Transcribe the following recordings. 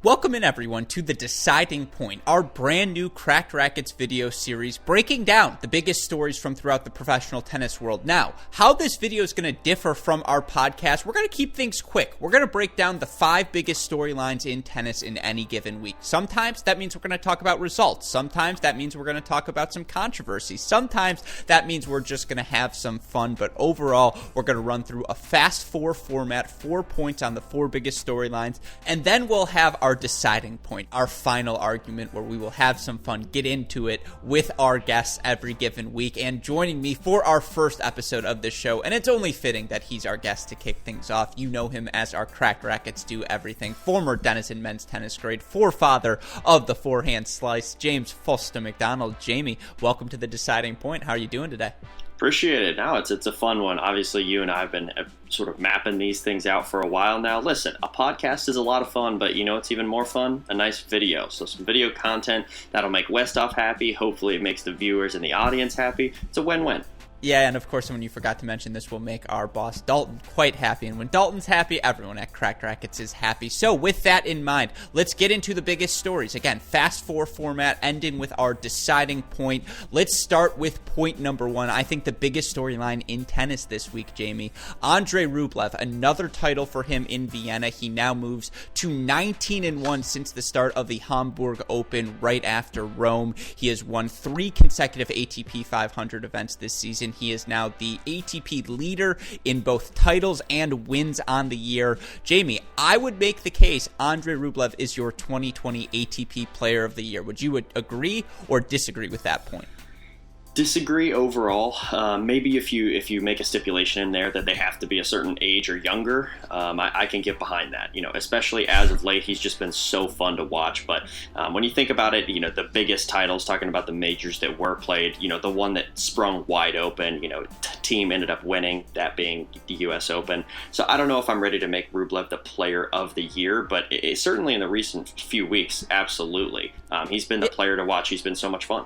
Welcome in everyone to The Deciding Point, our brand new Cracked Racquets video series breaking down the biggest stories from throughout the professional tennis world. Now, how this video is going to differ from our podcast, we're going to keep things quick. We're going to break down the 5 biggest storylines in tennis in any given week. Sometimes that means we're going to talk about results. Sometimes that means we're going to talk about some controversy. Sometimes that means we're just going to have some fun. But overall, we're going to run through a fast 4 format, 4 points on the 4 biggest storylines, and then we'll have our deciding point, our final argument, where we will have some fun, get into it with our guests every given week. And joining me for our first episode of this show, and it's only fitting that he's our guest to kick things off. You know him as our Cracked Racquets Do Everything, former Denison men's tennis grade, forefather of the forehand slice, James Foster McDonald. Jamie, welcome to The Deciding Point. How are you doing today? Appreciate it. Now it's a fun one. Obviously, you and I have been sort of mapping these things out for a while now. Listen, a podcast is a lot of fun, but you know what's even more fun? A nice video. So some video content that'll make Westhoff happy. Hopefully it makes the viewers and the audience happy. It's a win-win. Yeah, and of course, when you forgot to mention, this will make our boss Dalton quite happy. And when Dalton's happy, everyone at Cracked Racquets is happy. So with that in mind, let's get into the biggest stories. Again, fast 4 format, ending with our deciding point. Let's start with point number 1. I think the biggest storyline in tennis this week, Jamie. Andrey Rublev, another title for him in Vienna. He now moves to 19-1 since the start of the Hamburg Open right after Rome. He has won 3 consecutive ATP 500 events this season. He is now the ATP leader in both titles and wins on the year. Jamie, I would make the case Andrey Rublev is your 2020 ATP Player of the Year. Would you agree or disagree with that point? Disagree overall. Maybe if you make a stipulation in there that they have to be a certain age or younger, I can get behind that. You know, especially as of late, he's just been so fun to watch. But when you think about it, you know, the biggest titles, talking about the majors that were played, you know, the one that sprung wide open, you know, team ended up winning, that being the U.S. Open. So I don't know if I'm ready to make Rublev the Player of the Year, but certainly in the recent few weeks, absolutely. He's been the player to watch. He's been so much fun.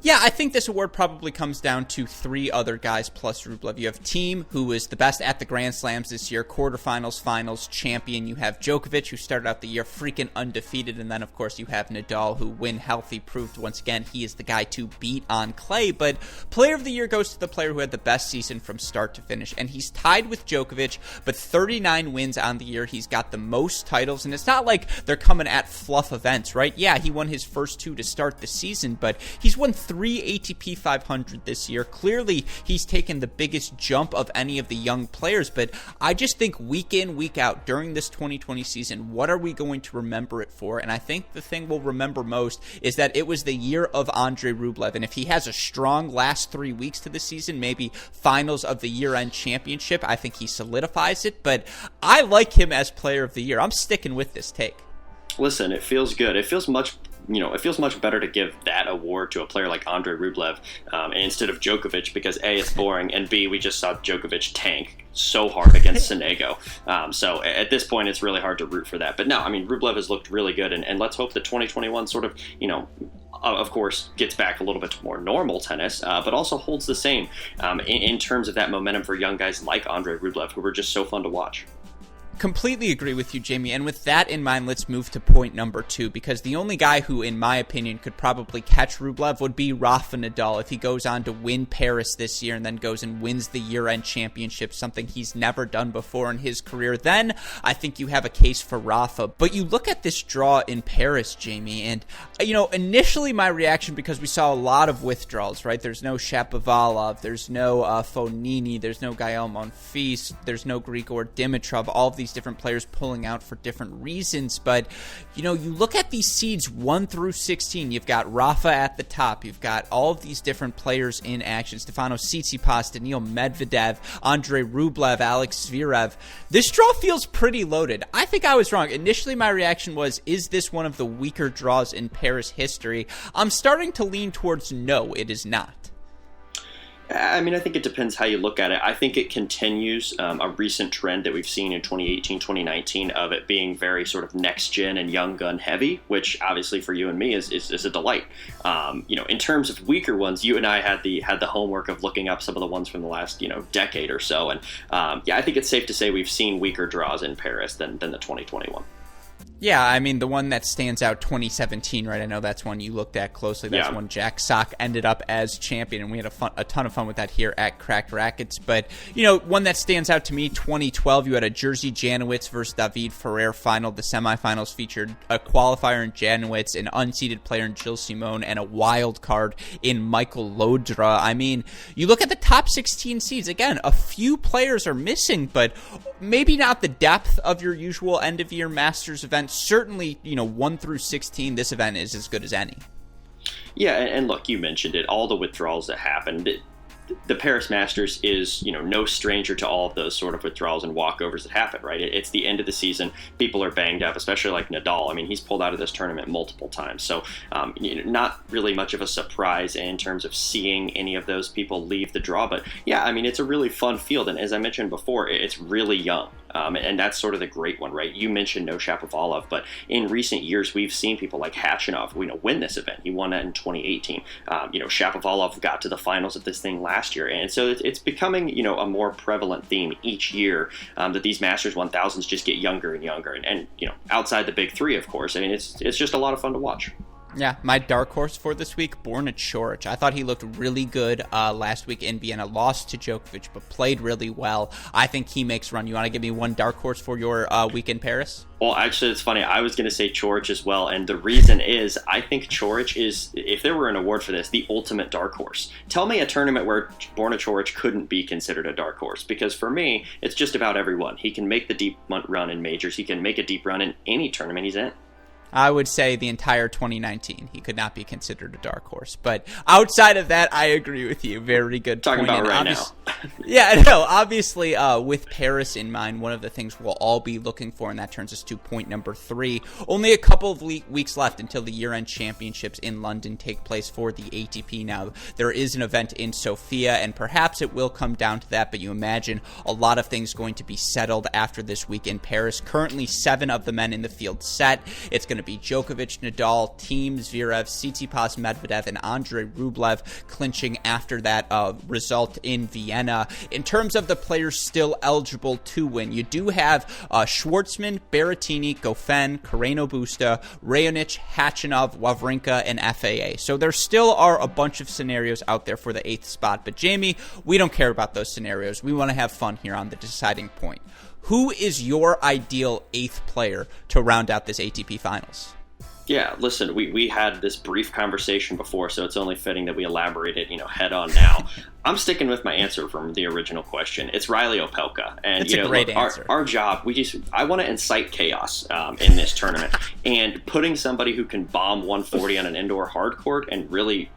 Yeah, I think this award probably comes down to 3 other guys plus Rublev. You have Thiem, who was the best at the Grand Slams this year, quarterfinals, finals, champion. You have Djokovic, who started out the year freaking undefeated. And then, of course, you have Nadal, who, when healthy, proved once again he is the guy to beat on clay. But Player of the Year goes to the player who had the best season from start to finish. And he's tied with Djokovic, but 39 wins on the year. He's got the most titles. And it's not like they're coming at fluff events, right? Yeah, he won his first 2 to start the season, but he's won 3 ATP 500 this year. Clearly, he's taken the biggest jump of any of the young players, but I just think week in, week out, during this 2020 season, what are we going to remember it for? And I think the thing we'll remember most is that it was the year of Andrey Rublev, and if he has a strong last 3 weeks to the season, maybe finals of the year-end championship, I think he solidifies it, but I like him as Player of the Year. I'm sticking with this take. Listen, it feels good. It feels much better to give that award to a player like Andrey Rublev instead of Djokovic because A, it's boring, and B, we just saw Djokovic tank so hard against Sonego. So at this point, it's really hard to root for that. But no, I mean, Rublev has looked really good, and let's hope that 2021 sort of, you know, of course, gets back a little bit to more normal tennis, but also holds the same in terms of that momentum for young guys like Andrey Rublev, who were just so fun to watch. Completely agree with you, Jamie. And with that in mind, let's move to point number 2, because the only guy who, in my opinion, could probably catch Rublev would be Rafa Nadal if he goes on to win Paris this year and then goes and wins the year-end championship, something he's never done before in his career. Then I think you have a case for Rafa. But you look at this draw in Paris, Jamie, and, you know, initially my reaction, because we saw a lot of withdrawals, right? There's no Shapovalov, there's no Fognini, there's no Gael Monfils, there's no Grigor Dimitrov, all of these different players pulling out for different reasons. But, you know, you look at these seeds 1 through 16, you've got Rafa at the top, you've got all of these different players in action, Stefanos Tsitsipas, Daniil Medvedev, Andrey Rublev, Alex Zverev. This draw feels pretty loaded. I think I was wrong. Initially, my reaction was, is this one of the weaker draws in Paris history? I'm starting to lean towards no, it is not. I mean, I think it depends how you look at it. I think it continues a recent trend that we've seen in 2018, 2019 of it being very sort of next gen and young gun heavy, which obviously for you and me is a delight. In terms of weaker ones, you and I had the homework of looking up some of the ones from the last decade or so, and I think it's safe to say we've seen weaker draws in Paris than the 2021. Yeah, I mean, the one that stands out, 2017, right? I know that's one you looked at closely. That's when Jack Sock ended up as champion, and we had a ton of fun with that here at Cracked Racquets. But, one that stands out to me, 2012, you had a Jerzy Janowicz versus David Ferrer final. The semifinals featured a qualifier in Janowicz, an unseeded player in Gilles Simon, and a wild card in Michael Lodra. I mean, you look at the top 16 seeds, again, a few players are missing, but maybe not the depth of your usual end-of-year Masters event. Certainly, 1 through 16, this event is as good as any. Yeah, and look, you mentioned it, all the withdrawals that happened. The Paris Masters is, no stranger to all of those sort of withdrawals and walkovers that happen, right? It's the end of the season. People are banged up, especially like Nadal. I mean, he's pulled out of this tournament multiple times. So not really much of a surprise in terms of seeing any of those people leave the draw. But yeah, I mean, it's a really fun field. And as I mentioned before, it's really young. And that's sort of the great one, right? You mentioned no Shapovalov, but in recent years, we've seen people like Khachanov, win this event. He won that in 2018. Shapovalov got to the finals of this thing last year. And so it's becoming, a more prevalent theme each year that these Masters 1000s just get younger and younger. And outside the big three, of course, I mean, it's just a lot of fun to watch. Yeah, my dark horse for this week, Borna Coric. I thought he looked really good last week in Vienna. Lost to Djokovic, but played really well. I think he makes run. You want to give me one dark horse for your week in Paris? Well, actually, it's funny. I was going to say Coric as well, and the reason is I think Coric is, if there were an award for this, the ultimate dark horse. Tell me a tournament where Borna Coric couldn't be considered a dark horse, because for me, it's just about everyone. He can make the deep run in majors. He can make a deep run in any tournament he's in. I would say the entire 2019, he could not be considered a dark horse. But outside of that, I agree with you. Very good Talking point. About right now. Yeah, no, obviously, with Paris in mind, one of the things we'll all be looking for, and that turns us to point number 3. Only a couple of weeks left until the year-end championships in London take place for the ATP. Now, there is an event in Sofia, and perhaps it will come down to that, but you imagine a lot of things going to be settled after this week in Paris. Currently, 7 of the men in the field set. It's going to be Djokovic, Nadal, Thiem, Zverev, Tsitsipas, Medvedev, and Andrey Rublev clinching after that result in Vienna. In terms of the players still eligible to win, you do have Schwartzman, Berrettini, Goffin, Carreno Busta, Raonic, Khachanov, Wawrinka, and FAA. So there still are a bunch of scenarios out there for the 8th spot. But Jamie, we don't care about those scenarios. We want to have fun here on the deciding point. Who is your ideal 8th player to round out this ATP Finals? Yeah, listen, we had this brief conversation before, so it's only fitting that we elaborate it, head on now. I'm sticking with my answer from the original question. It's Riley Opelka. And it's a great answer. Our job, I want to incite chaos in this tournament. And putting somebody who can bomb 140 on an indoor hard court and really,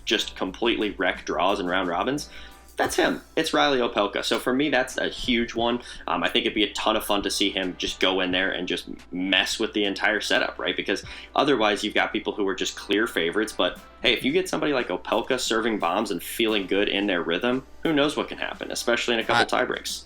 just completely wreck draws and round robins, that's him. It's Riley Opelka. So for me, that's a huge one. I think it'd be a ton of fun to see him just go in there and just mess with the entire setup, right? Because otherwise you've got people who are just clear favorites. But hey, if you get somebody like Opelka serving bombs and feeling good in their rhythm, who knows what can happen, especially in a couple tie breaks.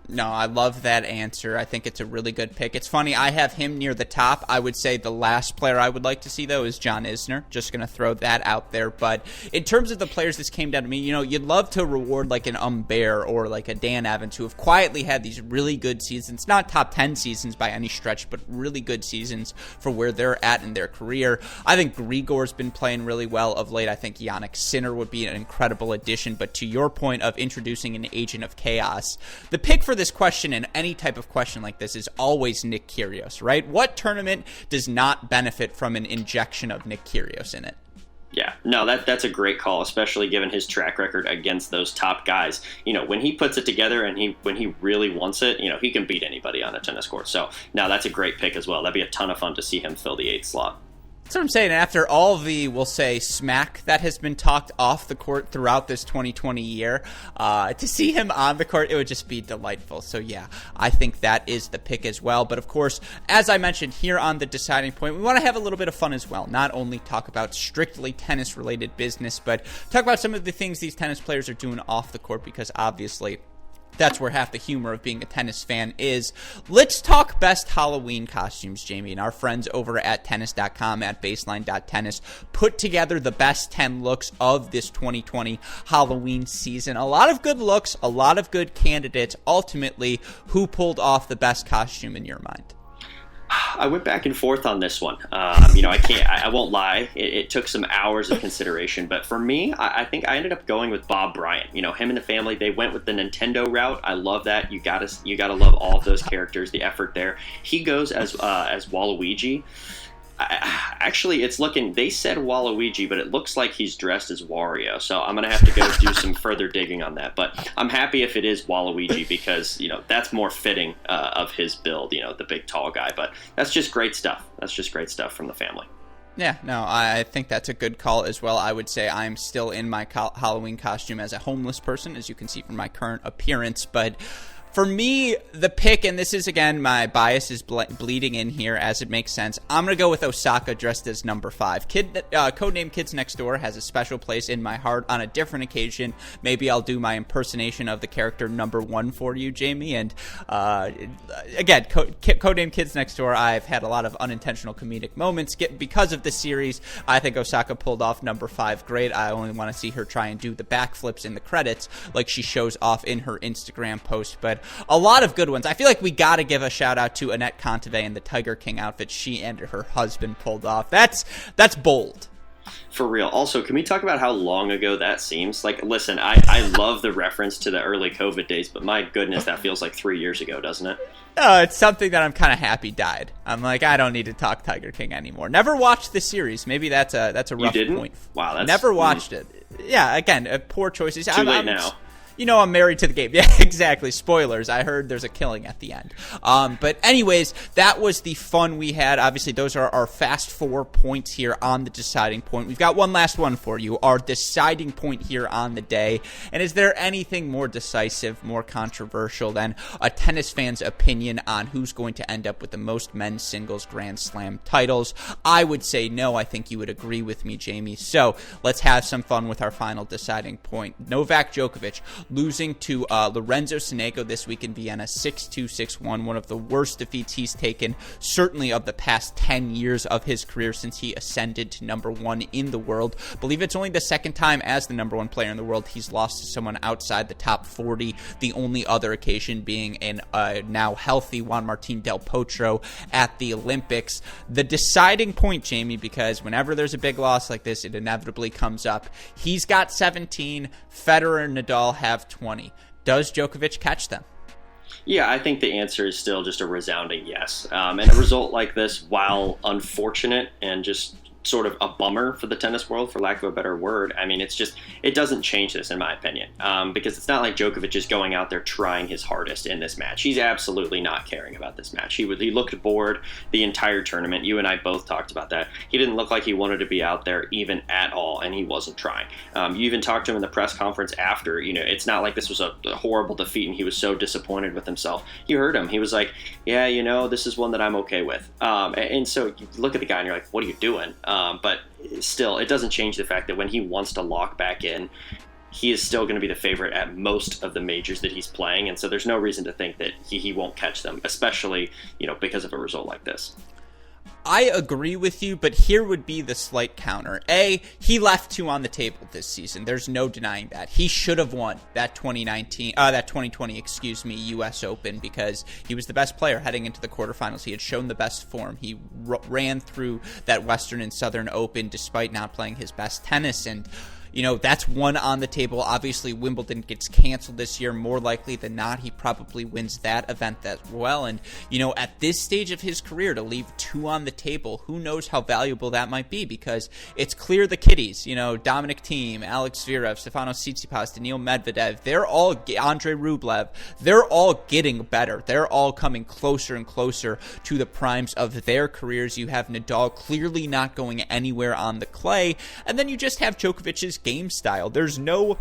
No, I love that answer. I think it's a really good pick. It's funny, I have him near the top. I would say the last player I would like to see, though, is John Isner. Just going to throw that out there. But in terms of the players this came down to me, you'd love to reward like an Humbert or like a Dan Evans who have quietly had these really good seasons. Not top 10 seasons by any stretch, but really good seasons for where they're at in their career. I think Grigor's been playing really well of late. I think Jannik Sinner would be an incredible addition. But to your point of introducing an agent of chaos, the pick for this question and any type of question like this is always Nick Kyrgios, right? What tournament does not benefit from an injection of Nick Kyrgios in it? Yeah, no, that's a great call, especially given his track record against those top guys. When he puts it together and when he really wants it, he can beat anybody on a tennis court. So, no, that's a great pick as well. That'd be a ton of fun to see him fill the 8th slot. That's what I'm saying. After all the, we'll say, smack that has been talked off the court throughout this 2020 year, to see him on the court, it would just be delightful. So yeah, I think that is the pick as well. But of course, as I mentioned here on the deciding point, we want to have a little bit of fun as well. Not only talk about strictly tennis-related business, but talk about some of the things these tennis players are doing off the court, because obviously that's where half the humor of being a tennis fan is. Let's talk best Halloween costumes, Jamie. And our friends over at tennis.com at baseline.tennis put together the best 10 looks of this 2020 Halloween season. A lot of good looks, a lot of good candidates. Ultimately, who pulled off the best costume in your mind? I went back and forth on this one. I won't lie. It took some hours of consideration, but for me, I think I ended up going with Bob Bryant. Him and the family, they went with the Nintendo route. I love that. You gotta love all of those characters, the effort there. He goes as Waluigi. Actually, it's looking, they said Waluigi, but it looks like he's dressed as Wario. So I'm going to have to go do some further digging on that. But I'm happy if it is Waluigi because, that's more fitting of his build, the big tall guy. But that's just great stuff. That's just great stuff from the family. Yeah, no, I think that's a good call as well. I would say I'm still in my Halloween costume as a homeless person, as you can see from my current appearance. But for me, the pick, and this is, again, my bias is bleeding in here as it makes sense. I'm going to go with Osaka dressed as number 5. Codename Kids Next Door has a special place in my heart. On a different occasion, maybe I'll do my impersonation of the character number 1 for you, Jamie. And again, Codename Kids Next Door, I've had a lot of unintentional comedic moments. Because of the series, I think Osaka pulled off number 5 great. I only want to see her try and do the backflips in the credits like she shows off in her Instagram post. But a lot of good ones. I feel like we got to give a shout out to Annette Kontaveit and the Tiger King outfit she and her husband pulled off. That's bold. For real. Also, can we talk about how long ago that seems? Like, listen, I love the reference to the early COVID days, but my goodness, that feels like 3 years ago, doesn't it? It's something that I'm kind of happy died. I'm like, I don't need to talk Tiger King anymore. Never watched the series. Maybe that's a rough you didn't? point. Wow, that's never watched it. Yeah, again, poor choices. Too late now. I'm married to the game. Yeah, exactly. Spoilers. I heard there's a killing at the end. But anyways, that was the fun we had. Obviously, those are our fast 4 points here on the deciding point. We've got one last one for you, our deciding point here on the day. And is there anything more decisive, more controversial than a tennis fan's opinion on who's going to end up with the most men's singles Grand Slam titles? I would say no. I think you would agree with me, Jamie. So let's have some fun with our final deciding point. Novak Djokovic losing to Lorenzo Sonego this week in Vienna, 6-2, 6-1, one of the worst defeats he's taken, certainly of the past 10 years of his career since he ascended to number 1 in the world. I believe it's only the second time as the number 1 player in the world he's lost to someone outside the top 40, the only other occasion being an now healthy Juan Martín del Potro at the Olympics. The deciding point, Jamie, because whenever there's a big loss like this, it inevitably comes up. He's got 17, Federer and Nadal have 20. Does Djokovic catch them? Yeah, I think the answer is still just a resounding yes. And a result like this, while unfortunate and just sort of a bummer for the tennis world, for lack of a better word, I mean, it doesn't change this, in my opinion, because it's not like Djokovic is going out there trying his hardest in this match. He's absolutely not caring about this match. He looked bored the entire tournament. You and I both talked about that. He didn't look like he wanted to be out there even at all, and he wasn't trying. You even talked to him in the press conference after. It's not like this was a horrible defeat and he was so disappointed with himself. You heard him. He was like, yeah, this is one that I'm okay with. And so you look at the guy and you're like, what are you doing? But still, it doesn't change the fact that when he wants to lock back in, he is still going to be the favorite at most of the majors that he's playing. And so there's no reason to think that he won't catch them, especially, because of a result like this. I agree with you, but here would be the slight counter. He left 2 on the table this season. There's no denying that. He should have won that 2020, U.S. Open because he was the best player heading into the quarterfinals. He had shown the best form. He ran through that Western and Southern Open despite not playing his best tennis, and that's one on the table. Obviously, Wimbledon gets canceled this year. More likely than not, he probably wins that event as well. And, at this stage of his career, to leave 2 on the table, who knows how valuable that might be, because it's clear the kiddies, Dominic Thiem, Alex Zverev, Stefanos Tsitsipas, Daniil Medvedev, Andrey Rublev, they're all getting better. They're all coming closer and closer to the primes of their careers. You have Nadal clearly not going anywhere on the clay, and then you just have Djokovic's game style. There's no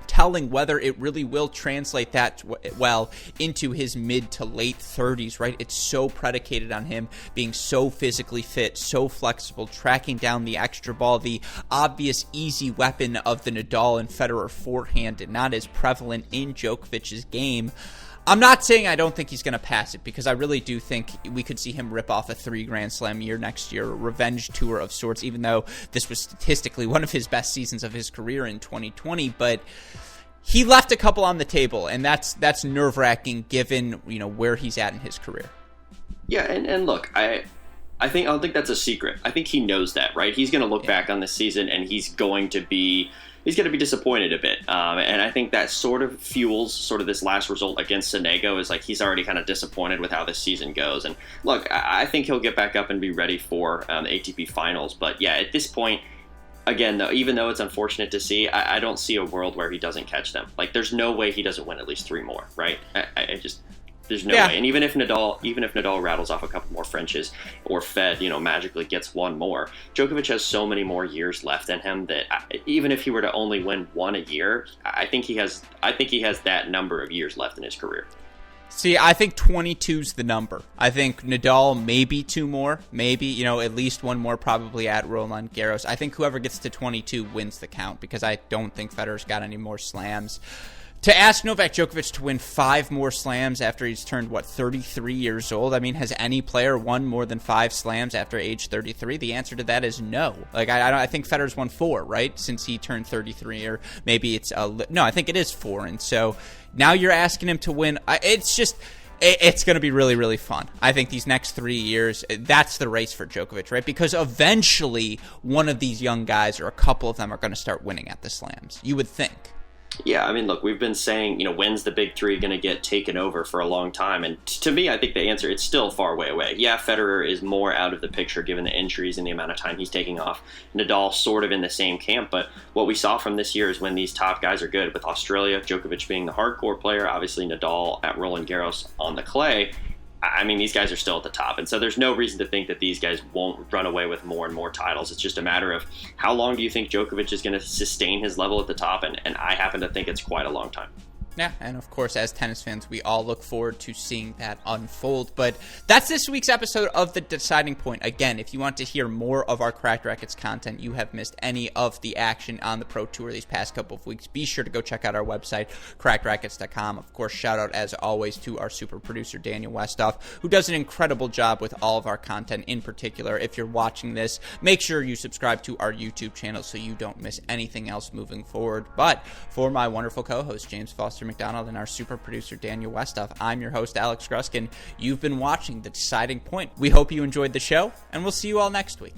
telling whether it really will translate that well into his mid to late 30s, right? It's so predicated on him being so physically fit, so flexible, tracking down the extra ball, the obvious easy weapon of the Nadal and Federer forehand, and not as prevalent in Djokovic's game. I'm not saying I don't think he's going to pass it, because I really do think we could see him rip off a 3 Grand Slam year next year, a revenge tour of sorts, even though this was statistically one of his best seasons of his career in 2020. But he left a couple on the table, and that's nerve-wracking given, where he's at in his career. Yeah, and look, I don't think that's a secret. I think he knows that, right? He's going to look back on this season, and he's going to be disappointed a bit. And I think that sort of fuels sort of this last result against Sonego, is like he's already kind of disappointed with how this season goes. And look, I think he'll get back up and be ready for the ATP finals. But yeah, at this point, again, though, even though it's unfortunate to see, I don't see a world where he doesn't catch them. Like, there's no way he doesn't win at least 3 more, right? There's no way. And even if Nadal rattles off a couple more Frenches, or Fed, magically gets 1 more, Djokovic has so many more years left in him that even if he were to only win 1 a year, I think he has that number of years left in his career. See, I think 22's the number. I think Nadal maybe 2 more, maybe, at least 1 more probably at Roland Garros. I think whoever gets to 22 wins the count, because I don't think Federer's got any more slams. To ask Novak Djokovic to win 5 more slams after he's turned, 33 years old? I mean, has any player won more than 5 slams after age 33? The answer to that is no. Like, I think Federer's won 4, right, since he turned 33, or maybe it's no, I think it is 4. And so now you're asking him to win. It's going to be really, really fun. I think these next 3 years, that's the race for Djokovic, right? Because eventually one of these young guys, or a couple of them, are going to start winning at the slams. You would think. Yeah, I mean, look, we've been saying, when's the big 3 going to get taken over for a long time? And to me, I think the answer, it's still far way away. Yeah, Federer is more out of the picture given the injuries and the amount of time he's taking off. Nadal sort of in the same camp, but what we saw from this year is when these top guys are good, with Australia, Djokovic being the hardcore player, obviously Nadal at Roland Garros on the clay, I mean, these guys are still at the top. And so there's no reason to think that these guys won't run away with more and more titles. It's just a matter of how long do you think Djokovic is going to sustain his level at the top? And I happen to think it's quite a long time. Yeah, and of course, as tennis fans, we all look forward to seeing that unfold. But that's this week's episode of The Deciding Point. Again, if you want to hear more of our Cracked Racquets content, you have missed any of the action on the Pro Tour these past couple of weeks, be sure to go check out our website, crackedrackets.com. Of course, shout out, as always, to our super producer, Daniel Westoff, who does an incredible job with all of our content. In particular, if you're watching this, make sure you subscribe to our YouTube channel so you don't miss anything else moving forward. But for my wonderful co-host, James Foster McDonald, and our super producer Daniel Westoff, I'm your host Alex Gruskin. You've been watching The Deciding Point. We hope you enjoyed the show, and we'll see you all next week.